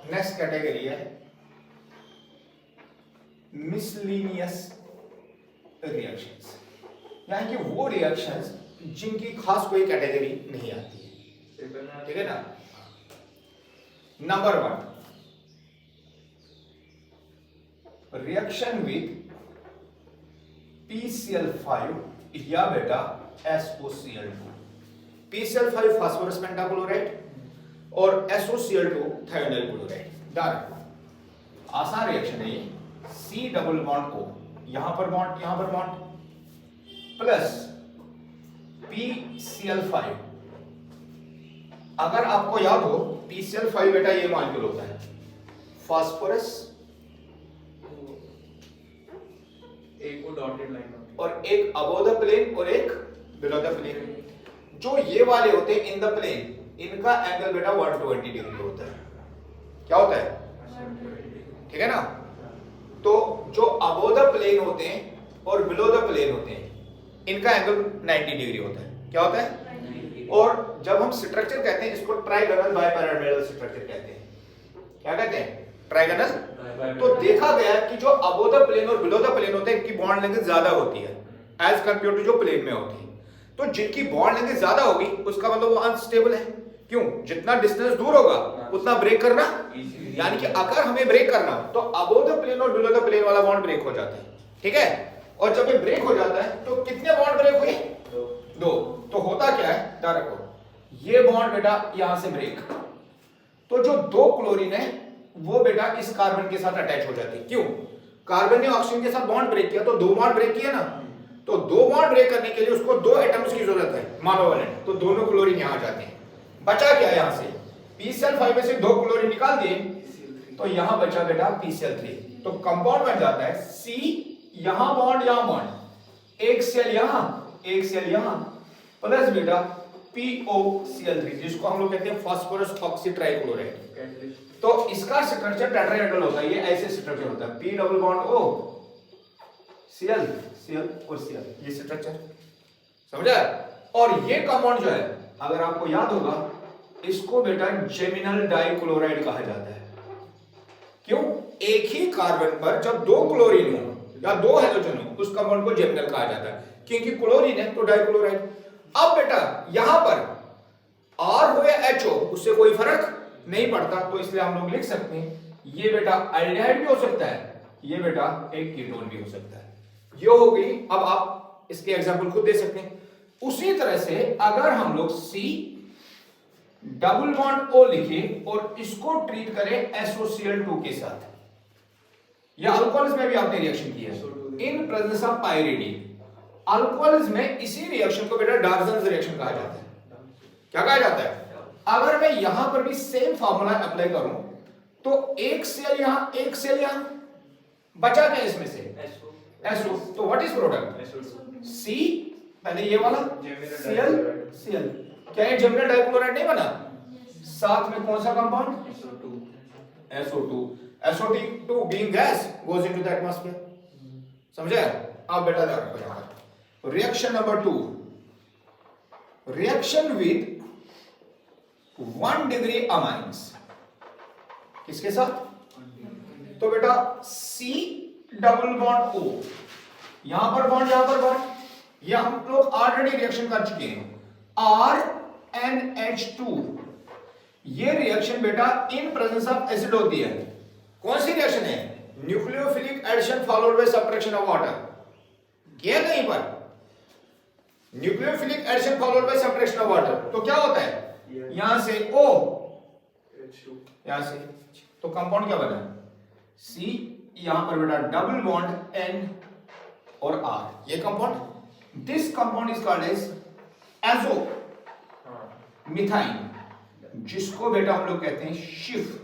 Next category है miscellaneous reactions, यानी कि वो रिएक्शंस जिनकी खास कोई कैटेगरी नहीं आती है, ठीक है ना। नंबर 1, रिएक्शन विथ PCl5 या बेटा SOCl2। PCl5 फास्फोरस पेंटाक्लोराइड और SOCl2 थायोनाइल क्लोराइड। ध्यान, आसान रिएक्शन है ये। C डबल बॉन्ड O, यहां पर बॉन्ड प्लस PCl5। अगर आपको याद हो PCl5 बेटा ये मॉलिक्यूल होता है फास्फोरस, एक वो डॉटेड लाइन होती और एक अबव द प्लेन और एक बिलो द प्लेन। जो ये वाले होते हैं इन द प्लेन, इनका एंगल बेटा 120 डिग्री होता है। क्या होता है? ठीक है ना। तो जो अबव द प्लेन होते हैं और बिलो द प्लेन होते हैं, इनका एंगल 90 डिग्री होता है। क्या होता है? और जब हम स्ट्रक्चर कहते हैं इसको ट्राइगोनल बाइपिरामिडल स्ट्रक्चर कहते हैं। क्या कहते हैं? ट्राइगोनल। तो देखा गया कि जो अबव द प्लेन और बिलो द प्लेन होते हैं, इनकी बॉन्ड लेंथ ज्यादा होती है एज कंपेयर टू जो प्लेन में होती है। तो जिनकी बॉन्ड लेंथ ज्यादा होगी उसका मतलब वो अनस्टेबल है। क्यों? जितना डिस्टेंस दूर होगा उतना ब्रेक करना, यानी कि अगर हमें ब्रेक करना तो अबव द प्लेन और बिलो द प्लेन वाला बॉन्ड ब्रेक हो जाता है। ठीक है। और जब ये ब्रेक हो जाता है तो कितने बॉन्ड ब्रेक हुए? दो। तो होता क्या है, ध्यान रखो, ये बॉन्ड बेटा यहां से ब्रेक, तो जो दो क्लोरीन है वो बेटा इस कार्बन के साथ अटैच हो जाती है। क्यों? कार्बन ने ऑक्सीजन के साथ बॉन्ड ब्रेक किया तो दो बॉन्ड ब्रेक किया ना, तो दो बॉन्ड ब्रेक करने के लिए उसको दो एटम्स की जरूरत है, मोनोवैलेंट। तो दोनों क्लोरीन यहां जाते हैं। बचा क्या यहां से? PCl5 में से दो क्लोरीन निकाल दिए तो यहां बचा बेटा PCl3। तो कंपाउंड बन जाता है C, यहां बॉन्ड यहां बॉन्ड, एक सेल यहां एक सेल यहां, प्लस बेटा POCl3, जिसको हम लोग कहते हैं फास्फोरस ऑक्सी ट्राइक्लोराइड। तो इसका स्ट्रक्चर टेट्राहेड्रल होता है। ये ऐसे स्ट्रक्चर होता है, P double bond O, Cl Cl और Cl, ये स्ट्रक्चर समझा। और ये कंपाउंड जो है, अगर आपको याद होगा, इसको बेटा जेमिनल डाइक्लोराइड कहा जाता है। क्यों? एक ही कार्बन पर जब दो क्लोरीन हो या दो हाइड्रोजन हो, उस कंपाउंड को जेमिनल कहा जाता है, क्योंकि क्लोरीन है तो डाइक्लोराइड। अब बेटा यहां पर R हो या H हो, उससे कोई फर्क नहीं पड़ता, तो इसलिए हम लोग लिख सकते हैं ये बेटा एल्डिहाइड भी हो सकता है, ये बेटा एक कीटोन भी हो सकता है। ये हो गई। अब आप इसके एग्जांपल खुद दे सकते हैं। उसी तरह से अगर हम लोग C डबल बॉन्ड O लिखे और इसको ट्रीट करें SOCl2 के साथ, या अल्कोहल्स में भी आपने रिएक्शन किया है इन प्रेजेंस ऑफ पाइरिडीन। अल्कोहल्स में इसी रिएक्शन को बेटा डार्जन्स रिएक्शन कहा जाता है। क्या कहा जाता है? अगर मैं यहां पर भी सेम फार्मूला अप्लाई करूं तो एक सेल यहां एक सेल यहां, बचा क्या इसमें से? SO। तो व्हाट इज प्रोडक्ट? C, पहले ये वाला Cl। क्या ये जेमिनल डाइक्लोराइड नहीं बना? साथ में कौन सा compound? SO2। SO2 being gas goes into the atmosphere। समझे? अब बेटा ध्यान रखो यहां पर। Reaction number 2, reaction with 1 degree amines. किसके साथ? तो बेटा C डबल बॉन्ड O, यहां पर बॉन्ड यहां पर बॉन्ड, ये हम लोग ऑलरेडी रिएक्शन कर चुके हैं। RNH2, ये रिएक्शन बेटा इन प्रेजेंस ऑफ एसिड होती है। कौन सी रिएक्शन है? Nucleophilic addition followed by subtraction of water. किया कहीं पर? Nucleophilic addition followed by subtraction of water. तो क्या होता है? यहां से O, यहां से, तो कंपाउंड क्या बना? C, यहां पर बेटा डबल बॉन्ड N और R, ये compound. This compound is called as azomethine, जिसको बेटा हम लोग कहते हैं शिफ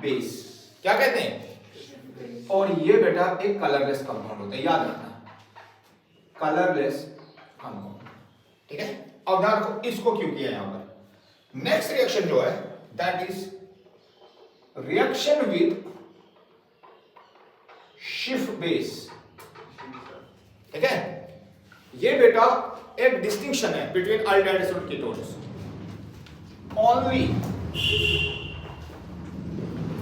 बेस। क्या कहते हैं? और ये बेटा एक कलरलेस कंपाउंड होता है, याद रखना, कलरलेस कंपाउंड। ठीक है। अब ध्यान रखो इसको क्यों किया यहां पर। नेक्स्ट रिएक्शन जो है that is reaction with Schiff base. ठीक है। ये बेटा एक डिस्टिंक्शन है बिटवीन अल्डिहाइड्स और कीटोन्स। ओनली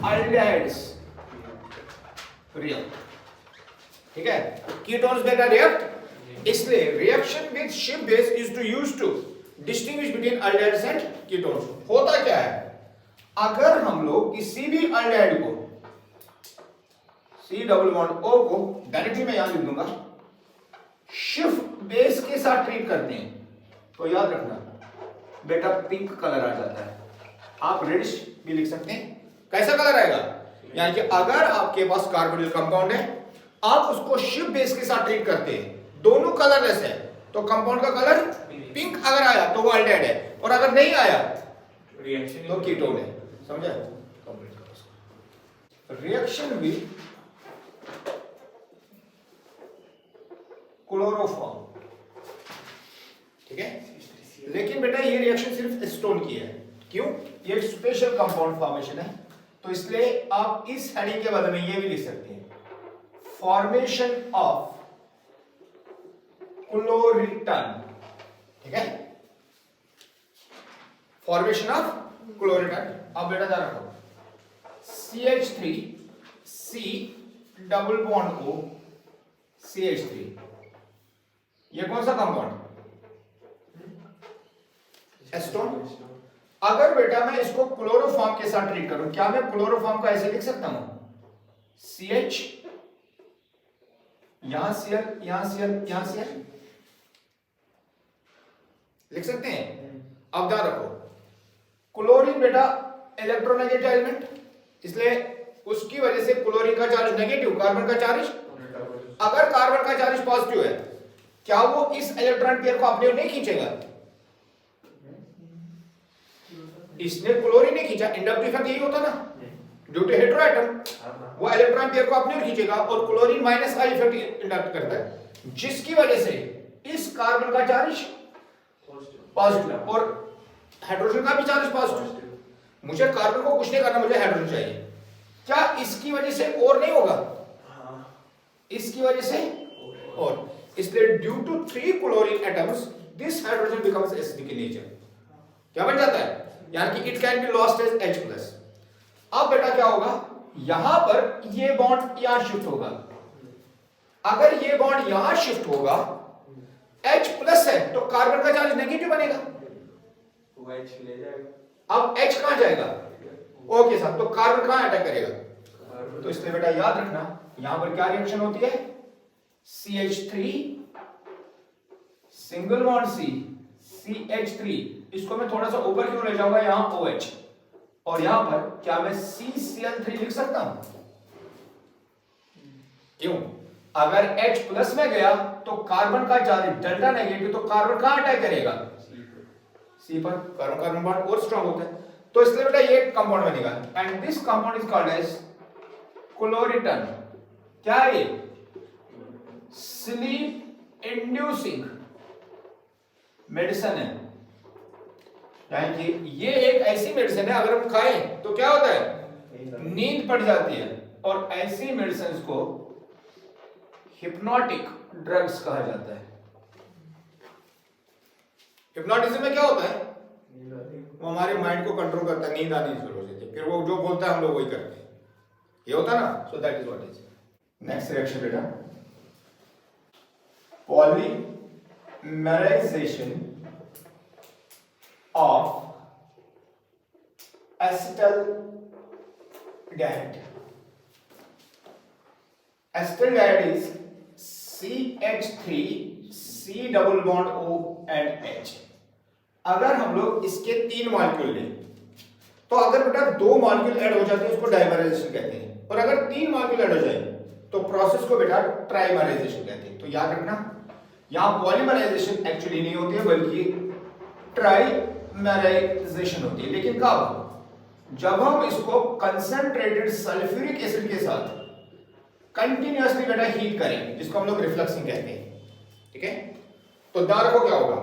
aldehydes react, ठीक है। कीटोन्स बेटा रिएक्ट, इसलिए रिएक्शन विद शिफ्ट base is to use to distinguish between aldehydes and ketones. होता क्या है, अगर हम लोग किसी भी अल्डेहाइड को C डबल बॉन्ड O को डायरेक्टली मैं यहां लिख दूंगा शिफ्ट बेस के साथ ट्रीट करते हैं, तो याद रखना बेटा पिंक कलर आ जाता है। आप रेडिश भी लिख सकते हैं। कैसा कलर आएगा, यानी कि अगर आपके पास कार्बोनिल कंपाउंड है, आप उसको शिफ्ट बेस के साथ ट्रीट करते हैं, दोनों कलरलेस है, तो कंपाउंड का कलर पिंक अगर आया तो वो अल्डेहाइड है, और अगर नहीं आया रिएक्शन तो कीटोन है। समझा? कंप्लीट करो उसको। रिएक्शन विद क्लोरोफॉर्म, ठीक है। लेकिन बेटा ये रिएक्शन सिर्फ एसीटोन की है, क्यों? ये एक स्पेशल कंपाउंड फॉर्मेशन है, तो इसलिए आप इस हेडिंग के बदले में ये भी लिख सकते हैं, फॉर्मेशन ऑफ क्लोरिटन, ठीक है, फॉर्मेशन ऑफ क्लोरिटन। अब बेटा ध्यान रखो, CH3 C double bond O CH3, ये कौन सा कंपाउंड? एसीटोन। अगर बेटा मैं इसको क्लोरोफॉर्म के साथ ट्रीट करूं, क्या मैं क्लोरोफॉर्म को ऐसे लिख सकता हूं, CH यहां Cl यहां Cl यहां Cl लिख सकते हैं। अब ध्यान रखो, क्लोरीन बेटा इलेक्ट्रोनेगेटिव एलिमेंट, इसलिए उसकी वजह से क्लोरीन का चार्ज नेगेटिव, कार्बन का चार्ज, अगर कार्बन का चार्ज पॉजिटिव है, क्या वो इस इलेक्ट्रॉन पेयर को अपनी ओर नहीं खींचेगा? इसने क्लोरीन ने खींचा, इंडक्टिव इफेक्ट यही होता ना, ड्यू टू हेटेरोएटम वो इलेक्ट्रॉन पेयर को अपनी ओर खींचेगा, और क्लोरीन माइनस का इफेक्ट इंडक्ट करता है, जिसकी वजह से इस कार्बन का चार्ज पॉजिटिव और हाइड्रोजन का भी चार्ज पॉजिटिव। मुझे कार्बन को कुछ नहीं करना, मुझे हाइड्रोजन चाहिए। क्या इसकी वजह से और नहीं होगा? इसकी वजह से और, इसलिए due to 3 chlorine atoms this hydrogen becomes acidic in nature. क्या बन जाता है, यानी कि it can be lost as H+। अब बेटा क्या होगा, यहां पर ये बॉन्ड यहां शिफ्ट होगा, अगर ये बॉन्ड यहां शिफ्ट होगा, H+ है तो कार्बन का चार्ज नेगेटिव बनेगा, वो H ले जाएगा। अब H कहां जाएगा, O के साथ, तो कार्बन कहां अटैक करेगा? तो इसलिए बेटा याद रखना, यहां पर क्या रिएक्शन होती है, CH3 single bond C CH3, इसको मैं थोड़ा सा ऊपर क्यों ले जाऊंगा, यहां OH, और यहां पर क्या मैं CCl3 लिख सकता हूं? क्यों? अगर H+ में गया तो कार्बन का चार्ज डेल्टा नेगेटिव, तो कार्बन कहां अटैक करेगा, C पर। कार्बन कार्बन बॉन्ड और स्ट्रांग होता है, तो इसलिए बेटा ये कंपाउंड बनेगा, and this compound is called as chloretone. क्या है ये? स्लीप इंड्यूसिंग मेडिसिन है, यानी कि ये एक ऐसी मेडिसिन है, अगर हम खाएं तो क्या होता है, नींद पड़ जाती है, और ऐसी मेडिसिन को हिप्नोटिक ड्रग्स कहा जाता है। हिप्नोटिज्म में क्या होता है, वो हमारे माइंड को कंट्रोल करता है, नींद आनी शुरू हो जाती है, फिर वो जो बोलता है हम लोग वही करते हैं, ये होता है ना। So that is what is next reaction बेटा, polymerization of acetaldehyde. Acetaldehyde is CH3 C double bond O and H। अगर हम लोग इसके 3 मॉलिक्यूल लें, तो अगर बेटा 2 मॉलिक्यूल ऐड हो जाते हैं उसको डाइमराइजेशन कहते हैं, और अगर 3 मॉलिक्यूल ऐड हो जाए तो प्रोसेस को बेटा ट्राइमराइजेशन कहते हैं। तो याद रखना, यहां पॉलीमराइजेशन एक्चुअली नहीं होती है, बल्कि ट्राइमराइजेशन होती है। लेकिन कब? जब हम इसको कंसंट्रेटेड सल्फ्यूरिक एसिड के साथ कंटिन्यूअसली बेटा हीट करें, जिसको हम लोग रिफ्लक्सिंग कहते हैं, ठीक है। तो ध्यान रखो क्या होगा,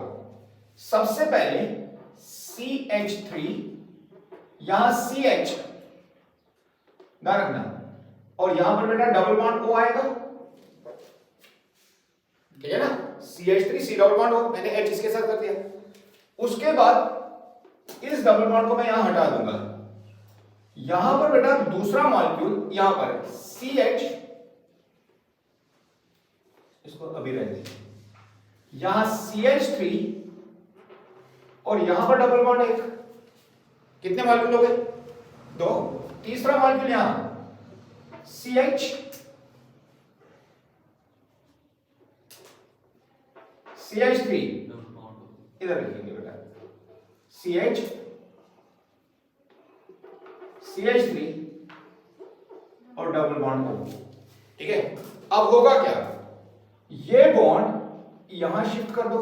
सबसे पहले CH3 यहां CH ध्यान रखना, और यहां पर बेटा डबल बॉन्ड O आएगा, ठीक है ना, CH3 C double bond O, मैंने H इसके साथ कर दिया। उसके बाद इस डबल बॉन्ड को मैं यहां हटा दूंगा, यहां पर बेटा दूसरा मॉलिक्यूल यहां पर CH, इसको अभी रहने दीजिए, यहां CH3 और यहां पर डबल बॉन्ड एक, कितने मॉलिक्यूल हो गए? 2। तीसरा मॉलिक्यूल यहां CH, CH3 इधर लिखेंगे बेटा, CH, CH3 और डबल बॉन्ड O, ठीक है। अब होगा क्या, ये बॉन्ड यहां शिफ्ट कर दो,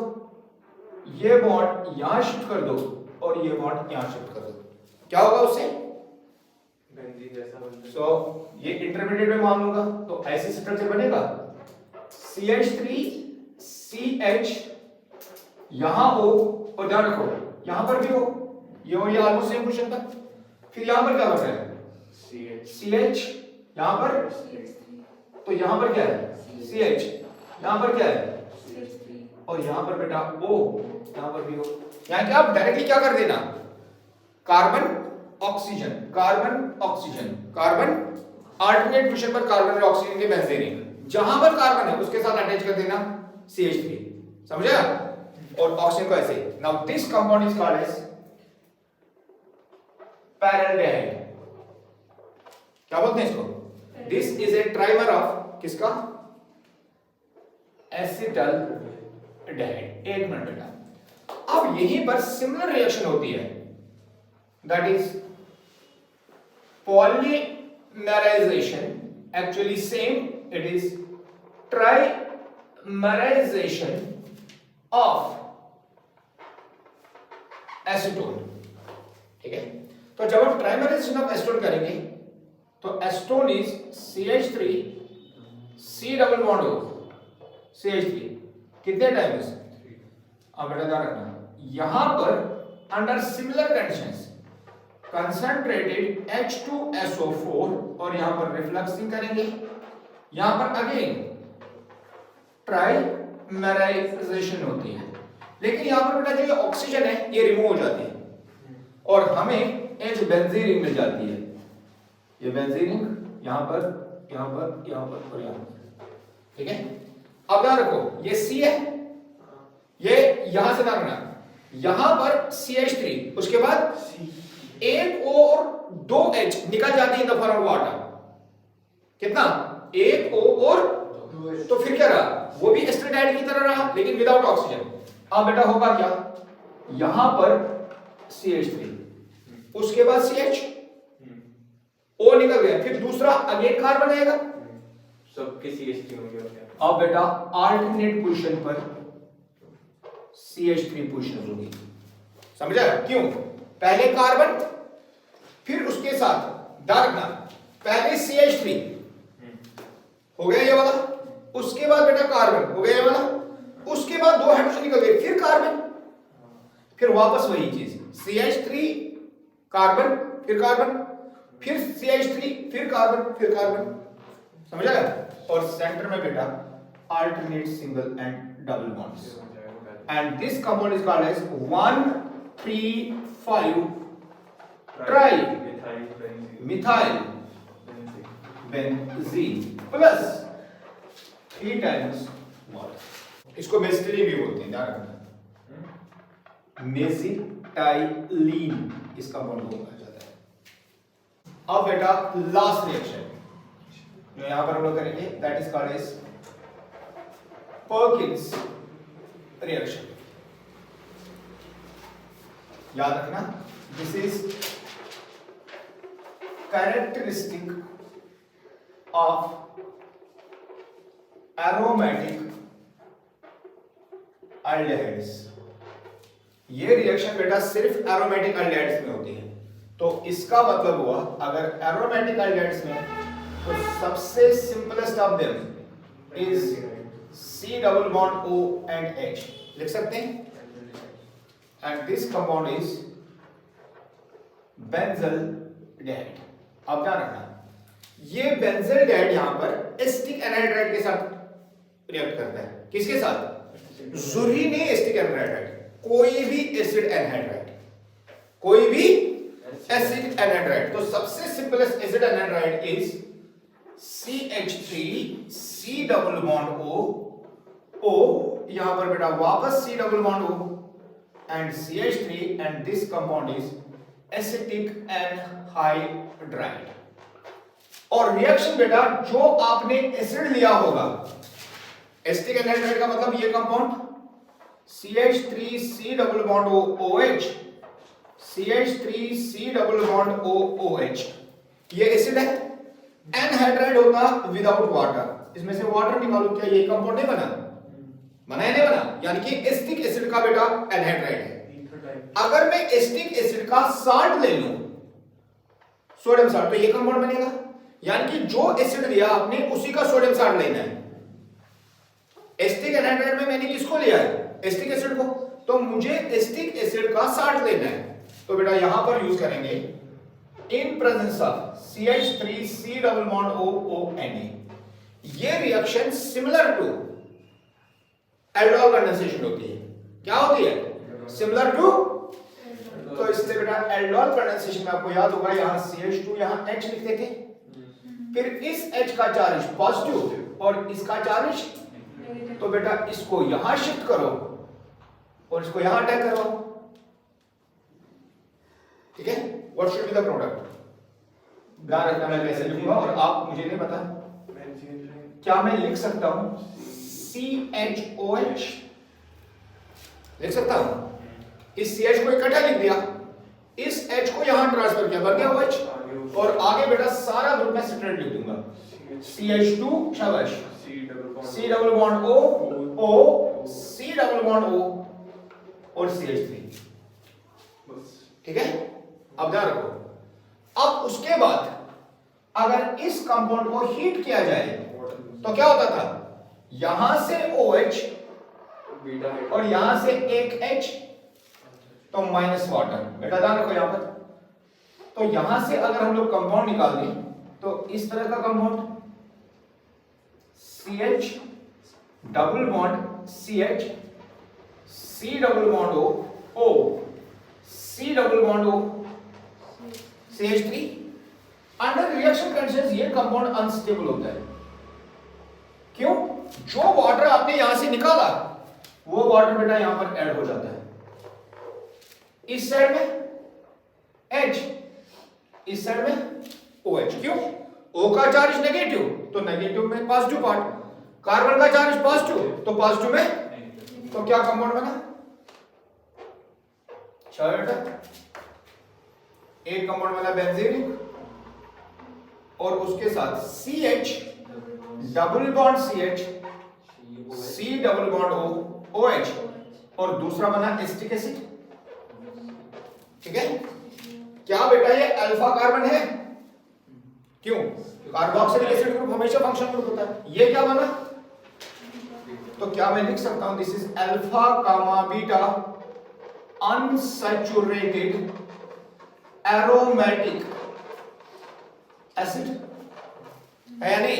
ये बॉन्ड यहां शिफ्ट कर दो और ये बॉन्ड यहां शिफ्ट कर दो, क्या होगा उससे? बेंजीन जैसा बनता है। सो ये इंटरमीडिएट में मान लूंगा, तो ऐसी स्ट्रक्चर बनेगा CH3 CH, यहां O, और ध्यान रखो यहां पर भी हो, ये और ये ऑलमोस्ट सेम पोजीशन था। फिर यहां पर क्या बन रहा है? CH, यहां पर, तो यहां पर क्या है? CH, यहां पर क्या है? और यहां पर बेटा O, यहां पर भी हो। यहां क्या आप डायरेक्टली क्या कर देना, carbon oxygen, carbon oxygen, carbon alternate position पर कार्बन और ऑक्सीजन के बेंजीन, जहां पर कार्बन है उसके साथ अटैच कर देना CH3, समझा? और ऑक्सीजन को ऐसे। Now this compound is called as paraldehyde, क्या बोलते हैं इसको? This is a trimer of किसका? एसिटाल्डिहाइड। एक मिनट बेटा, अब यहीं पर सिमिलर रिएक्शन होती है, दैट इज polymerization, actually same, it is trimerization of acetone, ठीक है। तो जब हम trimerization of acetone करेंगे तो acetone is CH3 C double bond O, CH3 कितने टाइम्स? अब बेटा ध्यान रखना, यहां पर under similar conditions concentrated H2SO4 और यहां पर रिफ्लक्सिंग करेंगे, यहां पर अगेन ट्राइमेराइजेशन होती है, लेकिन यहां पर बेटा जो ये ऑक्सीजन है ये रिमूव हो जाती है और हमें एक बेंजीन रिंग मिल जाती है। ये बेंजीन रिंग यहां पर, यहां पर, यहां पर और यहां पर, ठीक है। अब ध्यान रखो ये C है, ये यहां से ध्यान रखना, यहां पर CH3, उसके बाद एक O और 2 H निकल जाती है in the form of water, कितना? एक O और 2 H, तो फिर क्या रहा? वो भी एस्ट्रेटाइड की तरह रहा लेकिन विदाउट ऑक्सीजन। अब बेटा होगा क्या, यहां पर CH3, उसके बाद CH, O निकल गया, फिर दूसरा अगेन कार्बन आएगा, सबके CH3 होंगे। अब बेटा अल्टरनेट पोजीशन पर CH3 पोजीशन होगी, समझा? क्यों? पहले कार्बन, फिर उसके साथ ध्यान रखना, पहले CH3 हो गया ये वाला, उसके बाद बेटा कार्बन हो गया ये वाला, उसके बाद 2 हाइड्रोजन निकल गए, फिर कार्बन, फिर वापस वही चीज CH3 कार्बन, फिर कार्बन, फिर CH3, फिर कार्बन, फिर कार्बन, समझ आया? और सेंटर में बेटा alternate single and double bonds, and this compound is called as 1,3,5 trimethyl benzene plus 3 times water. इसको मेसिटिलीन भी बोलते हैं, ध्यान रखना, मेसिटाइलीन इस कंपाउंड को कहा जाता है। अब बेटा लास्ट रिएक्शन जो यहां पर हम लोग करेंगे, that is called as Perkin's reaction. याद रखना, this is characteristic of aromatic aldehydes. ये रिएक्शन बेटा सिर्फ एरोमेटिक एल्डिहाइड्स में होती है, तो इसका मतलब हुआ अगर एरोमेटिक एल्डिहाइड्स में तो सबसे simplest of them is C double bond O and H, लिख सकते हैं, and this compound is benzaldehyde. अब ध्यान रखना, ये बेंजल्डिहाइड यहां पर एसिटिक एनहाइड्राइड के साथ रिएक्ट करता है, किसके साथ? जरूरी नहीं एसिटिक एनहाइड्राइड, कोई भी एसिड एनहाइड्राइड, कोई भी एसिड एनहाइड्राइड। तो सबसे simplest acid anhydride is CH3 C double bond O यहां पर बेटा वापस C double bond O and CH3 and this compound is acetic anhydride. और रिएक्शन बेटा जो आपने एसिड लिया होगा, एसिटिक एनहाइड्राइड का मतलब ये compound CH3 C double bond O OH, CH3 C double bond O OH, ये एसिड है। एनहाइड्राइड होता विदाउट वाटर, इसमें से वाटर निकालो, क्या ये कंपाउंड नहीं बना? बना है नहीं बना? यानी कि एसिटिक एसिड का बेटा एनहाइड्राइड है। अगर मैं एसिटिक एसिड का साल्ट ले लूं, सोडियम साल्ट, तो ये कंपाउंड बनेगा। यानी कि जो एसिड लिया आपने उसी का सोडियम साल्ट लेना है। एसिटिक एनहाइड्राइड में मैंने किसको लिया है? एसिटिक एसिड को, तो मुझे एसिटिक एसिड का साल्ट लेना है। तो बेटा यहां पर यूज करेंगे in presence of CH3 C double bond O O Na। ये reaction similar to aldol condensation होती है। क्या होती है? Similar to. तो इससे बेटा एल्डोल कंडेंसेशन में आपको याद होगा यहां CH2 यहां H लिखते थे, फिर इस H का चार्ज पॉजिटिव और इसका चार्ज, तो बेटा इसको यहां शिफ्ट करो और इसको यहां अटैक करो। ठीक है, what should be the product? ध्यान रखना मैं कैसे लिखूंगा और आप मुझे नहीं पता। क्या मैं लिख सकता हूं CHOH? लिख सकता हूं। इस CH को इकट्ठा लिख दिया, इस H को यहां ट्रांसफर किया, बन गया OH, और आगे बेटा सारा ग्रुप में सेपरेट लिख दूंगा। CH2 शाबाश, C double bond O O, C double bond O और CH3। ठीक है, अब ध्यान रखो। अब उसके बाद अगर इस कंपाउंड को हीट किया जाए तो क्या होता था? यहां से OH और यहां से एक H, तो माइनस वाटर। बेटा ध्यान रखो यहां पर। तो यहां से अगर हम लोग कंपाउंड निकाल दें तो इस तरह का compound CH double bond CH, C double bond O O, C double bond O CH3। Under reaction conditions ये कंपाउंड अनस्टेबल होता है। क्यों? जो वाटर आपने यहां से निकाला वो वाटर बेटा यहां पर ऐड हो जाता है। इस साइड में H, इस साइड में OH। क्यों? O का चार्ज नेगेटिव, तो नेगेटिव में पॉजिटिव पार्ट, कार्बन का चार्ज पॉजिटिव, तो पॉजिटिव में, तो क्या कंपाउंड बना? बेटा एक कंपाउंड बना बेंजीन और उसके साथ CH double bond CH, C double bond O OH, और दूसरा बना एसिटिक एसिड। ठीक है, क्या बेटा ये अल्फा कार्बन है? क्यों? कार्बोक्सिलिक एसिड ग्रुप हमेशा फंक्शनल ग्रुप होता है। ये क्या बना? तो क्या मैं लिख सकता हूं this is alpha comma beta unsaturated aromatic acid, है या नहीं?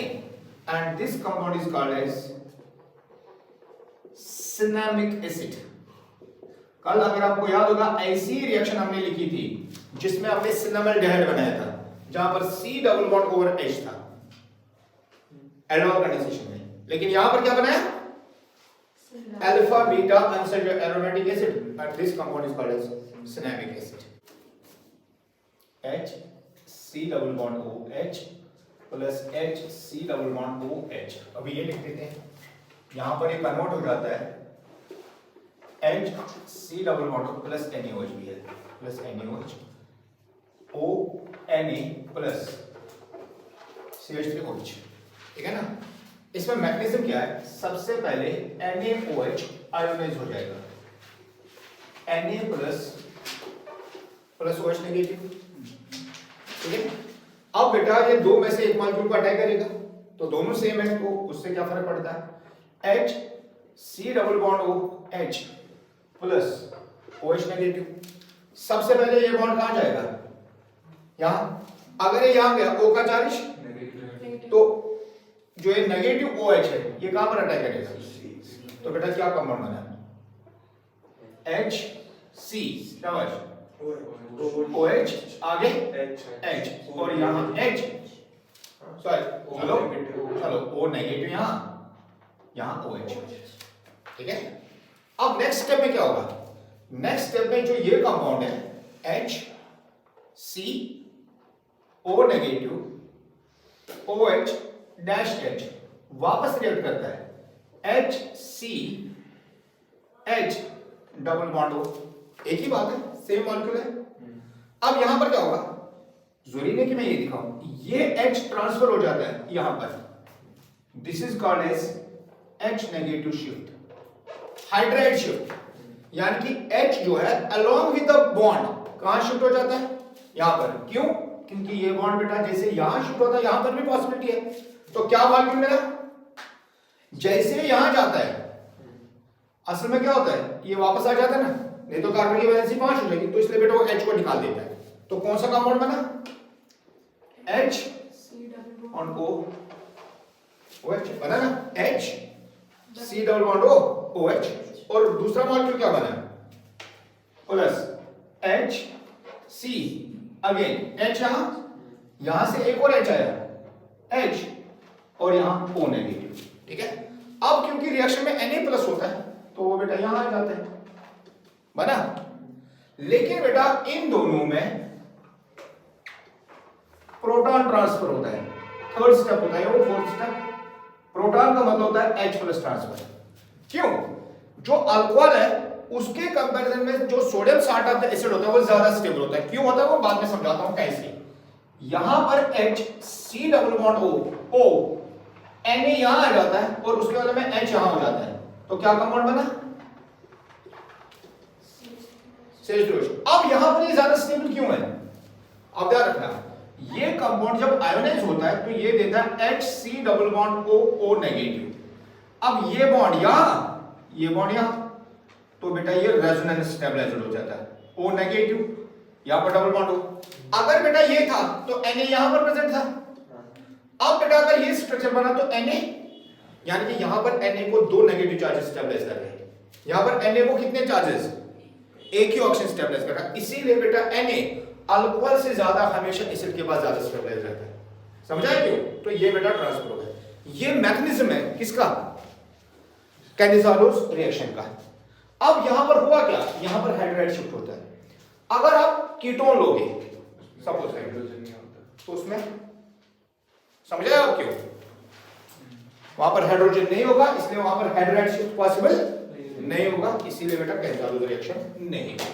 And this compound is called as cinnamic acid. कल अगर आपको याद होगा ऐसी रिएक्शन हमने लिखी थी जिसमें हमने सिनेमल्डिहाइड बनाया था, जहां पर C double bond over H था एल्डोल कंडेंसेशन में। लेकिन यहां पर क्या बनाया? Alpha beta unsaturated aromatic acid, and this compound is called as cinnamic acid. H C double bond OH plus H C double bond OH। अभी ये लिख देते हैं, यहां पर ये कन्वर्ट हो जाता है H C double bond plus NaOH भी है, plus NaOH O Na plus CH3OH। ठीक है ना? इसमें मैग्नीशियम क्या है? सबसे पहले NaOH आयोनाइज हो जाएगा, Na प्लस OH नेगेटिव। ठीक है, अब बेटा ये दो में से एक मॉलिक्यूल को अटैक करेगा, तो दोनों सेम है, तो उससे क्या फर्क पड़ता है? H C double bond OH plus OH negative. सबसे पहले ये बॉन्ड कहां जाएगा? यहां। अगर ये यहां गया O का चार्ज, तो जो ये नेगेटिव OH है ये कहां पर अटैक करेगा? तो बेटा क्या कंपाउंड बना? H C शाबाश OH आगे H H और यहाँ H सॉरी चलो चलो O नेगेटिव यहाँ OH ठीक है। अब नेक्स्ट स्टेप में क्या होगा, नेक्स्ट स्टेप में जो ये कंपाउंड है HCO negative OH dash H वापस रिएक्ट करता है HCH डबल बॉन्ड O, एक ही बात है, सेम मॉलिक्यूल है। अब यहां पर क्या होगा, जरूरी नहीं कि मैं ये दिखाऊं, ये H ट्रांसफर हो जाता है यहां पर, this is called as H negative shift, hydride shift, यानी कि H जो है अलोंग विद द बॉन्ड कहां शिफ्ट हो जाता है, यहां पर। क्यों, क्योंकि ये बॉन्ड बेटा जैसे यहां शिफ्ट होता है यहां पर भी पॉसिबिलिटी है। तो क्या मॉलिक्यूल मेरा जैसे यहां जाता है असल में क्या होता है, ये वापस आ जाता है ना, नहीं तो कार्बन की वैलेंसी 5 हो जाएगी, तो इसलिए बेटा वो H को निकाल देता है। तो कौन सा कंपाउंड बना, H ऑन O OH बना ना, H C double bond O OH, और दूसरा मॉलिक्यूल क्या बना plus H C again H, यहां से एक और H आया H और यहां O नेगेटिव, ठीक है। अब क्योंकि रिएक्शन में Na प्लस होता है तो वो बेटा यहां आ जाते हैं, बना। लेकिन बेटा इन दोनों में प्रोटॉन ट्रांसफर होता है, थर्ड स्टेप होता है वो, फोर्थ स्टेप। प्रोटॉन का मतलब होता है H प्लस ट्रांसफर। क्यों, जो अल्कोहल है उसके कंपैरिजन में जो sodium salt of the acid होता है वो ज्यादा स्टेबल होता है। क्यों होता है वो बाद में समझाता हूं कैसे। यहां पर H C double bond O Na यहां आ जाता है और उसके बाद में H यहां हो जाता है, तो क्या कंपाउंड बना, CH2H। अब यहां पर ये ज्यादा स्टेबल क्यों है, अब ध्यान रखना, ये कंपाउंड जब आयोनाइज होता है तो ये देता है HC double bond O negative. अब ये बॉन्ड यहां, तो बेटा ये रेजोनेंस स्टेबलाइज्ड हो जाता है, O नेगेटिव यहां पर डबल बॉन्ड हो। अगर बेटा ये था तो Na यहां पर प्रेजेंट था। अब बेटा अगर ये स्ट्रक्चर बना तो Na, यानी कि यहां पर Na को दो नेगेटिव चार्जेस स्टेबलाइज कर रहे हैं, यहां पर Na को कितने चार्जेस, एक ही ऑक्सीजन स्टेबलाइज कर रहा है। इसीलिए बेटा Na अल्कोहल से ज्यादा हमेशा एसिड के पास ज्यादा स्टेबलाइज रहता है, समझा क्यों। तो ये बेटा ट्रांसफर हो गया, ये मैकेनिज्म है किसका, कैनिज़ारोस रिएक्शन का। अब यहां पर हुआ क्या, यहां पर हाइड्राइड शिफ्ट होता है। अगर आप कीटोन लोगे सपोज तो उसमें समझाया आप क्यों, वहां पर हाइड्रोजन नहीं होगा, इसलिए वहां पर हाइड्राइड शिफ्ट पॉसिबल नहीं होगा, इसीलिए बेटा कैनिज़ारोस रिएक्शन नहीं होगा।